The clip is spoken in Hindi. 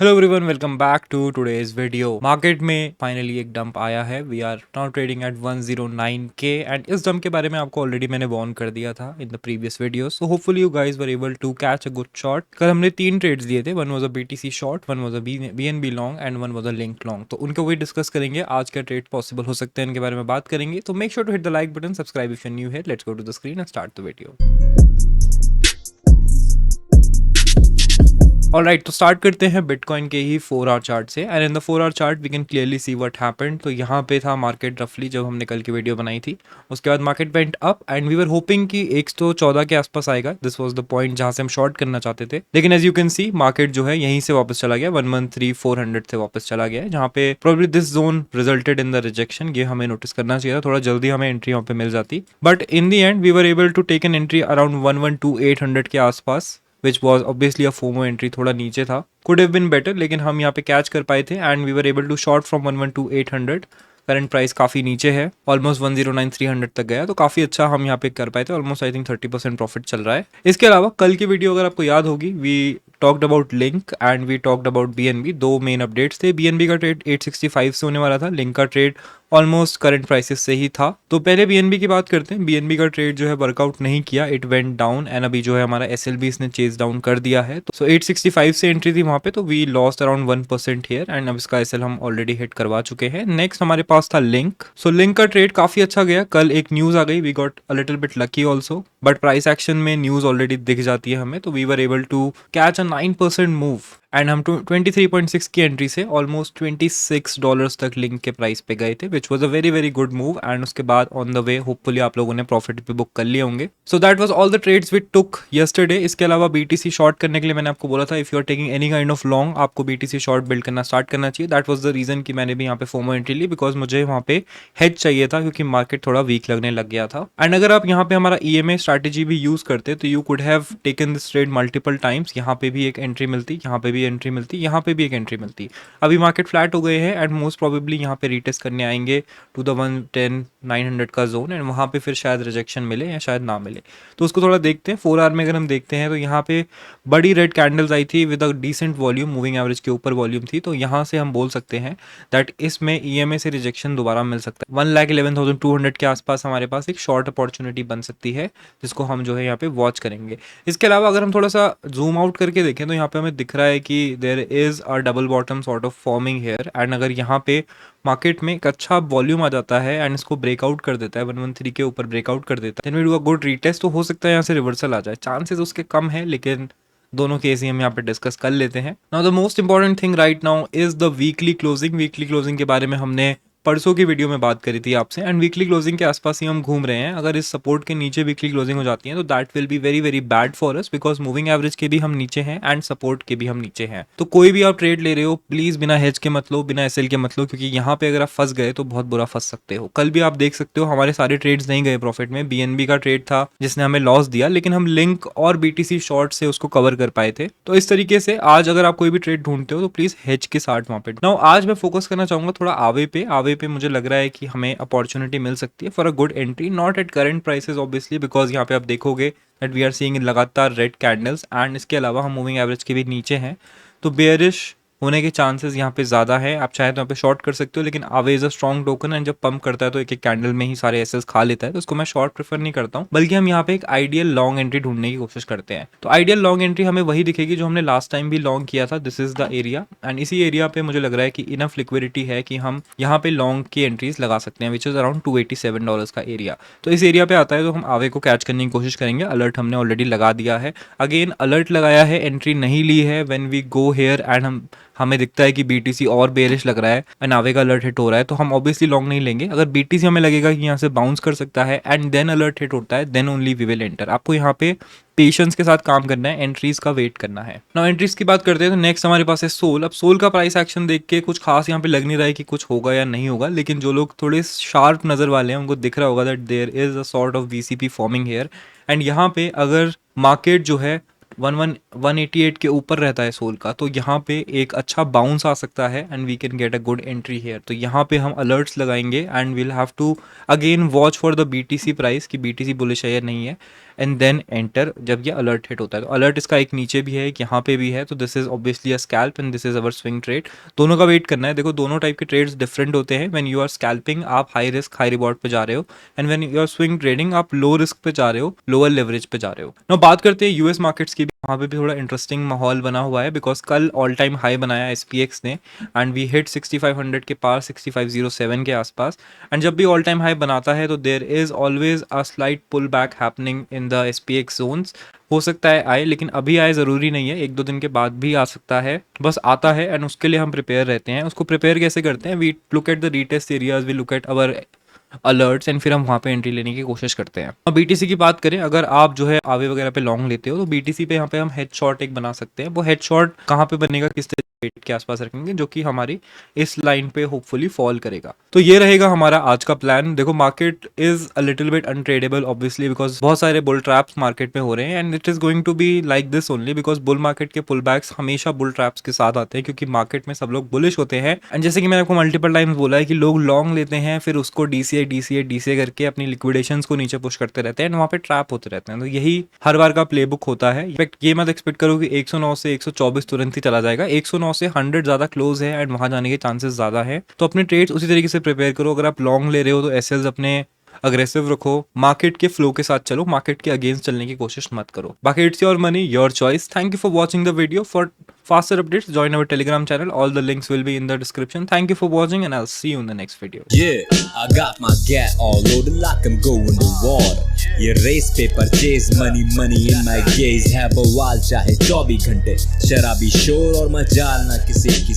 Hello everyone, welcome back to today's video. Market में फाइनली एक डंप आया है। We are now trading at 109K and इस डंप के बारे में आपको ऑलरेडी मैंने वार्न कर दिया था in the previous video. So hopefully you guys were able to catch a good shot. कल हमने 3 ट्रेड्स लिए थे। One was a BTC short, one was a BNB long and one was a link long. तो उनको वही डिस्कस करेंगे। आज क्या ट्रेड पॉसिबल हो सकते हैं इनके बारे में बात करेंगे। तो make sure to hit the like button, subscribe if you new है। Let's go to the screen and start the video. Alright, तो स्टार्ट करते हैं बिटकॉइन के ही 4 आवर चार्ट से। And in the 4 hour chart we can clearly see what happened. तो यहाँ पे था मार्केट रफली जब हमने कल की वीडियो बनाई थी। उसके बाद market went up and we were hoping कि 114 के आसपास आएगा। दिस वाज द पॉइंट जहाँ से हम शॉर्ट करना चाहते थे, लेकिन as you can see market जो है यहीं से वापस चला गया। 113,400 से वापस चला गया है, जहाँ पे probably this zone resulted in the rejection. ये हमें नोटिस करना चाहिए था, थोड़ा जल्दी हमें एंट्री यहाँ पे मिल जाती। But in the end we were able to take an entry around 112,800 के आसपास, which was obviously a FOMO entry, थोड़ा नीचे था, could have been better, लेकिन हम यहाँ पे कैच कर पाए थे and we were able to short from 112,800। Current price काफी नीचे है, ऑलमोस्ट 109,300 तक गया, तो काफी अच्छा हम यहाँ पे कर पाए थे। ऑलमोस्ट आई थिंक 30% प्रॉफिट चल रहा है। इसके अलावा कल की वीडियो अगर आपको याद होगी, we talked about link and we talked about BNB. दो मेन अपडेट्स थे। बीएनबी का ट्रेड 865 से होने वाला था, लिंक का ट्रेड ऑलमोस्ट करंट प्राइसेस से ही था। तो पहले बीएनबी की बात करते हैं। बीएनबी का ट्रेड जो है वर्कआउट नहीं किया, इट वेंट डाउन एंड अभी जो है हमारा एसएलबी इसने चेज डाउन कर दिया है। तो 865 से एंट्री थी वहां पे, तो we lost around 1% here and अब इसका एसएल हम ऑलरेडी हिट करवा चुके हैं। नेक्स्ट हमारे पास था लिंक। सो लिंक का ट्रेड काफी अच्छा गया। कल एक न्यूज आ गई, we got a little bit lucky also, but price action में न्यूज ऑलरेडी दिख जाती है हमें। तो we were able to catch a 9% move and हम 23.6 की एंट्री से ऑलमोस्ट $26 तक लिंक के प्राइस पे गए थे, which was a very very good move. And उसके बाद ऑन द वे होपफुली आप लोगों ने प्रॉफिट भी बुक कर लिए होंगे। So that was all the trades we took yesterday. इसके अलावा बीटीसी शॉर्ट करने के लिए मैंने आपको बोला था, if you are taking any kind of long, आपको बीटीसी शॉर्ट बिल्ड करना स्टार्ट करना चाहिए। दैट वाज द रीजन कि मैंने भी यहाँ पे फोमो एंट्री ली, बिकॉज मुझे वहाँ पे हेज चाहिए था, क्योंकि मार्केट थोड़ा वीक लगने लग गया था। एंड अगर आप यहाँ पे हमारा ईएमए स्ट्रैटेजी भी यूज करते तो you could have taken this trade multiple times. यहाँ पे भी एक एंट्री मिलती, यहाँ पे भी एंट्री मिलती, यहाँ पे भी एक एंट्री मिलती। अभी मार्केट फ्लैट हो गए हैं एंड मोस्ट प्रोबेबली यहाँ पे रीटेस्ट करने आएंगे टू द 110,900 का जोन एंड वहाँ पे फिर शायद रिजेक्शन मिले या शायद ना मिले। तो उसको थोड़ा देखते हैं। 4 आवर में अगर हम देखते हैं तो यहाँ पे बड़ी रेड कैंडल्स आई थी with a decent volume, moving average के ऊपर वॉल्यूम थी। तो यहाँ से हम बोल सकते हैं दैट इसमें ईएमए से रिजेक्शन दोबारा मिल सकता है। 1,11,200 के आसपास हमारे पास एक शॉर्ट अपॉर्चुनिटी बन सकती है, जिसको हम जो है यहाँ पे वॉच करेंगे। इसके अलावा अगर हम थोड़ा सा जूम आउट करके देखें तो यहाँ पे हमें दिख रहा है कि there is a double bottom sort of forming here. And अगर यहाँ पे मार्केट में एक अच्छा वॉल्यूम आ जाता है एंड इसको ब्रेकआउट कर देता है, 113 के ऊपर ब्रेकआउट कर देता है, then we do a good retest, तो हो सकता है यहाँ से रिवर्सल आ जाए। चांसेस उसके कम है, लेकिन दोनों केस ही हम यहाँ पे डिस्कस कर लेते हैं। Now the most important thing right now is the weekly closing. Weekly closing के बारे में हमने परसों की वीडियो में बात करी थी आपसे, एंड वीकली क्लोजिंग के आसपास ही हम घूम रहे हैं। अगर इस सपोर्ट के नीचे वीकली क्लोजिंग हो जाती है तो that will be very very bad for us, because moving average के भी हम नीचे हैं एंड सपोर्ट के भी हम नीचे हैं। तो कोई भी आप ट्रेड ले रहे हो, प्लीज बिना हेज के मत लो, बिना एसएल के मत लो, क्योंकि यहाँ पे अगर आप फंस गए तो बहुत बुरा फंस सकते हो। कल भी आप देख सकते हो हमारे सारे ट्रेड्स नहीं गए प्रॉफिट में। बीएनबी का ट्रेड था जिसने हमें लॉस दिया, लेकिन हम लिंक और बीटीसी शॉर्ट से उसको कवर कर पाए थे। तो इस तरीके से आज अगर आप कोई भी ट्रेड ढूंढते हो तो प्लीज हेज के साथ वहां पे। नाउ आज मैं फोकस करना चाहूंगा थोड़ा आवे पे। आवे पे मुझे लग रहा है कि हमें अपॉर्चुनिटी मिल सकती है for a good entry, not at current prices obviously, because यहाँ पे आप देखोगे दैट वी आर सीइंग लगातार रेड कैंडल्स एंड इसके अलावा हम मूविंग एवरेज के भी नीचे हैं। तो बेयरिश होने के चांसेस यहाँ पे ज्यादा है। आप चाहे तो यहाँ पे शॉर्ट कर सकते हो, लेकिन आवे is a strong token and जब पंप करता है तो एक एक कैंडल में ही सारे एसेस खा लेता है, तो उसको मैं शॉर्ट प्रेफर नहीं करता हूँ, बल्कि हम यहाँ पे एक आइडियल लॉन्ग एंट्री ढूंढने की कोशिश करते हैं। तो आइडियल लॉन्ग एंट्री हमें वही दिखेगी जो हमने लास्ट टाइम भी लॉन्ग किया था। This is the area and इसी एरिया पे मुझे लग रहा है कि इनफ लिक्विडिटी है कि हम यहाँ पे लॉन्ग की एंट्रीज लगा सकते हैं, विच इज अराउंड $287 का एरिया। तो इस एरिया पे आता है तो हम आवे को कैच करने की कोशिश करेंगे। अलर्ट हमने ऑलरेडी लगा दिया है, अगेन अलर्ट लगाया है, एंट्री नहीं ली है। When we go here and हमें दिखता है कि बीटीसी और बेरिश लग रहा है एंड आवे का अलर्ट हिट हो रहा है, तो हम ऑब्वियसली लॉन्ग नहीं लेंगे। अगर बीटीसी हमें लगेगा कि यहाँ से बाउंस कर सकता है एंड देन अलर्ट हिट होता है, then only we will enter. आपको यहाँ पे पेशेंस के साथ काम करना है, एंट्रीज का वेट करना है। नाउ एंट्रीज की बात करते हैं तो नेक्स्ट हमारे पास है सोल। अब सोल का प्राइस एक्शन देख के कुछ खास यहाँ पे लग नहीं रहा है कि कुछ होगा या नहीं होगा, लेकिन जो लोग थोड़े शार्प नजर वाले हैं उनको दिख रहा होगा that there is a sort of VCP forming here. And यहाँ पे अगर मार्केट जो है 188 के ऊपर रहता है सोल का, तो यहाँ पे एक अच्छा बाउंस आ सकता है and we can get a good entry here. तो यहाँ पे हम अलर्ट्स लगाएंगे and we'll have to again watch for the BTC price कि बीटीसी बुलिश है या नहीं है। एंड देन एंटर जब ये अलर्ट हिट होता है। तो अलर्ट इसका एक नीचे भी है, एक यहाँ पे भी है, तो this is obviously a scalp and this is our swing trade. दोनों का वेट करना है। देखो दोनों टाइप के ट्रेड्स डिफरेंट होते हैं। व्हेन यू आर स्कैल्पिंग आप हाई रिस्क हाई रिवॉर्ड पे जा रहे हो, and when you are swing trading आप लो रिस्क पे जा रहे हो, लोअर लेवरेज पे जा रहे हो। नाउ बात करते हैं यूएस मार्केट्स की भी। वहाँ पे भी थोड़ा इंटरेस्टिंग माहौल बना हुआ है, बिकॉज कल ऑल टाइम हाई बनाया एसपीएक्स ने एंड वी हिट 6500 के पार, 6507 के आसपास। एंड जब भी ऑल टाइम हाई बनाता है तो there is always a slight pull back happening in the SPX zones. हो सकता है आए, लेकिन अभी आए ज़रूरी नहीं है, एक दो दिन के बाद भी आ सकता है, बस आता है एंड उसके लिए हम प्रिपेयर रहते हैं। उसको प्रिपेयर कैसे करते हैं? We look at the retest areas, we look at our alerts and फिर हम वहाँ पे एंट्री लेने की कोशिश करते हैं। अब बीटीसी की बात करें, अगर आप जो है आवे वगैरह पे लॉन्ग लेते हो तो बीटीसी पे यहाँ पे हम हेड शॉट एक बना सकते हैं। वो हेड शॉट कहाँ पे बनेगा, किस रेट के आसपास रखेंगे, जो कि हमारी इस लाइन पे होपफुली फॉल करेगा। तो ये रहेगा हमारा आज का प्लान। देखो market is a little bit untradeable obviously, because बहुत सारे बुल ट्रैप्स मार्केट में हो रहे हैं and it is going to be like this only, because bull market के पुल बैक्स हमेशा बुल ट्रैप्स के साथ आते हैं, क्योंकि मार्केट में सब लोग बुलिश होते हैं। एंड जैसे कि मैंने आपको मल्टीपल टाइम्स बोला है कि लोग लॉन्ग लेते हैं, फिर उसको डीसीए करके अपनी लिक्विडेशंस को नीचे पुश करते रहते हैं एंड वहाँ पे ट्रैप होते रहते हैं। तो यही हर बार का प्लेबुक होता है। इनफैक्ट ये मत एक्सपेक्ट करो कि 109 से 124 तुरंत ही चला जाएगा। 109 से 100 ज्यादा क्लोज है एंड वहां जाने के चांसेस ज्यादा है। तो अपने ट्रेड्स उसी तरीके से प्रिपेयर करो। अगर आप लॉन्ग ले रहे हो तो एसएल्स अपने अग्रेसिव रखो, मार्केट के फ्लो के साथ चलो, मार्केट के अगेंस्ट चलने की कोशिश मत करो। बाकी it's your money, your choice. Thank you for watching the video. For faster updates join our telegram channel, all the links will be in the description. Thank you for watching and I'll see you in the next video. Yeah, I got my gat all loaded like I'm going to war. ये race paper chase money money in my gaze है बवाल चाहे 24 घंटे शराबी शोर और मजाल ना किसी की